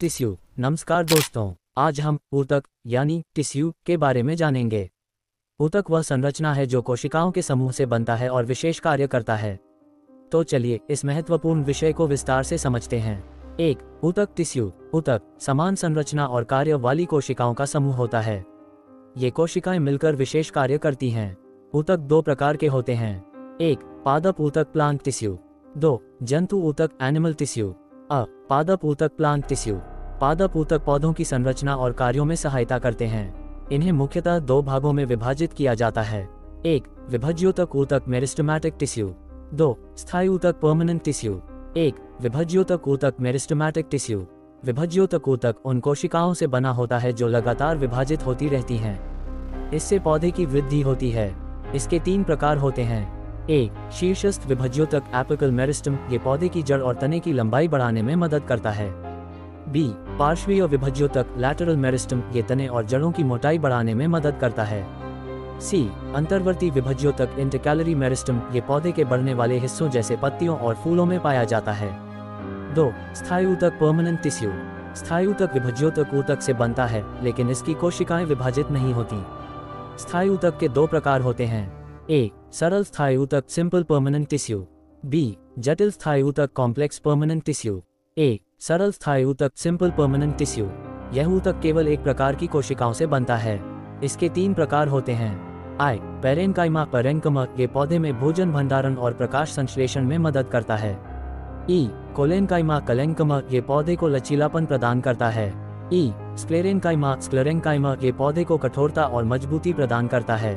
Tissue. नमस्कार दोस्तों, आज हम ऊतक यानी टिश्यू के बारे में जानेंगे। ऊतक वह संरचना है जो कोशिकाओं के समूह से बनता है और विशेष कार्य करता है। तो चलिए इस महत्वपूर्ण विषय को विस्तार से समझते हैं। 1. ऊतक टिश्यू। ऊतक समान संरचना और कार्य वाली कोशिकाओं का समूह होता है। ये कोशिकाएं मिलकर विशेष कार्य करती हैं। ऊतक दो प्रकार के होते हैं। 1. पादप ऊतक प्लांट टिश्यू। 2. जंतु ऊतक एनिमल टिश्यू। पादप ऊतक प्लांट टिश्यू। पादप ऊतक पौधों की संरचना और कार्यों में सहायता करते हैं। इन्हें मुख्यतः दो भागों में विभाजित किया जाता है। 1. विभज्योतक ऊतक मेरिस्टेमेटिक टिश्यू। 2. स्थायी ऊतक परमानेंट टिश्यू। 1. विभज्योतक ऊतक मेरिस्टेमेटिक टिश्यू। विभज्योतक ऊतक उन कोशिकाओं से बना होता है जो लगातार विभाजित होती रहती हैं। इससे पौधे की वृद्धि होती है। इसके 3 प्रकार होते हैं। A. शीर्षस्थ विभज्योतक एपिकल मेरिस्टम, ये पौधे की जड़ और तने की लंबाई बढ़ाने में मदद करता है। B. पार्श्वीय विभज्योतक लैटरल मेरिस्टम, ये तने और जड़ों की मोटाई बढ़ाने में मदद करता है। C. अंतर्वर्ती विभज्योतक इंटरकैलरी मेरिस्टम, ये पौधे के बढ़ने वाले हिस्सों जैसे पत्तियों और फूलों में पाया जाता है। 2. स्थायी ऊतक परमानेंट टिश्यू। स्थायी ऊतक विभज्योतक ऊतक से बनता है, लेकिन इसकी कोशिकाएं विभाजित नहीं होती। स्थायी ऊतक के 2 प्रकार होते हैं। A. सरल स्थायी ऊतक सिंपल परमानेंट टिश्यू। B. जटिल स्थायी ऊतक कॉम्प्लेक्स परमानेंट टिश्यू। A. सरल स्थायी ऊतक सिंपल परमानेंट टिश्यू। यह ऊतक केवल एक प्रकार की कोशिकाओं से बनता है। इसके 3 प्रकार होते हैं। I. पैरेन्काइमा पैरेन्कमा, ये पौधे में भोजन भंडारण और प्रकाश संश्लेषण में मदद करता है। E. कोलेन्काइमा कलेन्कमा, ये पौधे को लचीलापन प्रदान करता है। E. स्क्लेरेन्काइमा स्क्लेरेन्काइमा, ये पौधे को कठोरता और मजबूती प्रदान करता है।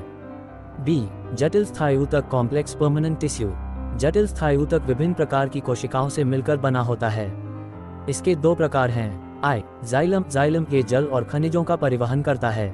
B. जटिल स्थायी ऊतक कॉम्प्लेक्स परमानेंट टिश्यू। जटिल स्थायी ऊतक विभिन्न प्रकार की कोशिकाओं से मिलकर बना होता है। इसके 2 प्रकार हैं। I. जाइलम जाइलम, ये जल और खनिजों का परिवहन करता है।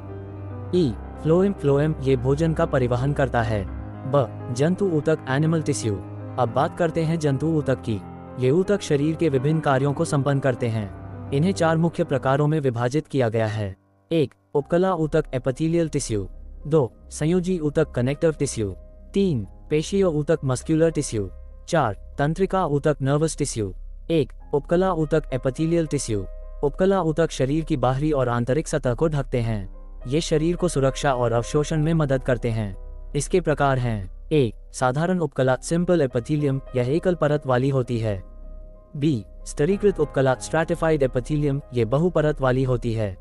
E. फ्लोएम फ्लोएम, ये भोजन का परिवहन करता है। B. जंतु ऊतक एनिमल टिश्यू। अब बात करते हैं जंतु ऊतक की। ये ऊतक शरीर के विभिन्न कार्यों को संपन्न करते हैं। इन्हें 4 मुख्य प्रकारों में विभाजित किया गया है। 1. उपकला ऊतक एपिथेलियल टिश्यू। 2. संयोजी ऊतक कनेक्टिव टिश्यू। 3. पेशीय ऊतक मस्क्यूलर टिश्यू। 4. तंत्रिका ऊतक नर्वस टिश्यू। 1. उपकला ऊतक एपिथेलियल टिश्यू। उपकला ऊतक शरीर की बाहरी और आंतरिक सतह को ढकते हैं। ये शरीर को सुरक्षा और अवशोषण में मदद करते हैं। इसके प्रकार हैं। A. साधारण उपकला सिंपल एपिथेलियम, यह एकल परत वाली होती है। B. स्तरीकृत उपकला स्ट्रैटिफाइड एपिथेलियम, ये बहुपरत वाली होती है।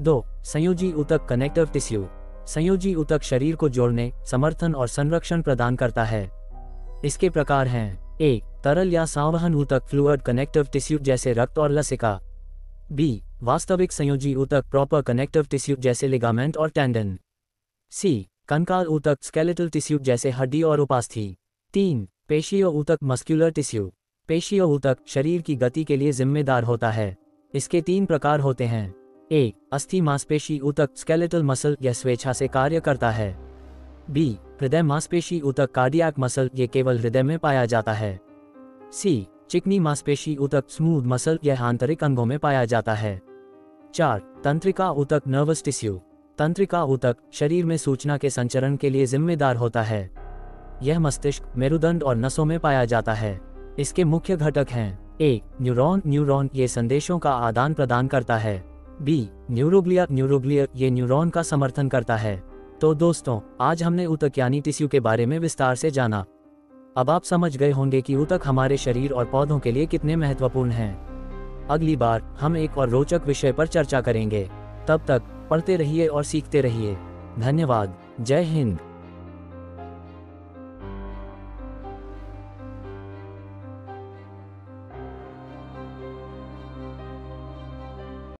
2. संयोजी ऊतक कनेक्टिव टिश्यू। संयोजी ऊतक शरीर को जोड़ने, समर्थन और संरक्षण प्रदान करता है। इसके प्रकार हैं। A. तरल या संवहन ऊतक फ्लूइड कनेक्टिव टिश्यू, जैसे रक्त और लसिका। B. वास्तविक संयोजी ऊतक प्रॉपर कनेक्टिव टिश्यू, जैसे लिगामेंट और टेंडन। C. कंकाल ऊतक स्केलेटल टिश्यू, जैसे हड्डी और उपास्थि। 3. पेशीय ऊतक मस्क्यूलर टिश्यू। पेशीय ऊतक शरीर की गति के लिए जिम्मेदार होता है। इसके 3 प्रकार होते हैं। A. अस्थि मांसपेशी ऊतक स्केलेटल मसल, यह स्वेच्छा से कार्य करता है। B. हृदय मांसपेशी ऊतक कार्डियक मसल, ये केवल हृदय में पाया जाता है। C. चिकनी मांसपेशी ऊतक स्मूथ मसल, यह आंतरिक अंगों में पाया जाता है। 4. तंत्रिका ऊतक नर्वस टिश्यू। तंत्रिका ऊतक शरीर में सूचना के संचरण के लिए जिम्मेदार होता है। यह मस्तिष्क, मेरुदंड और नसों में पाया जाता है। इसके मुख्य घटक हैं। A. न्यूरॉन न्यूरॉन, ये संदेशों का आदान प्रदान करता है। B. न्यूरोग्लिया न्यूरोग्लिया, ये न्यूरॉन का समर्थन करता है। तो दोस्तों, आज हमने ऊतक यानी टिश्यू के बारे में विस्तार से जाना। अब आप समझ गए होंगे कि ऊतक हमारे शरीर और पौधों के लिए कितने महत्वपूर्ण हैं। अगली बार हम एक और रोचक विषय पर चर्चा करेंगे। तब तक पढ़ते रहिए और सीखते रहिए। धन्यवाद। जय हिंद।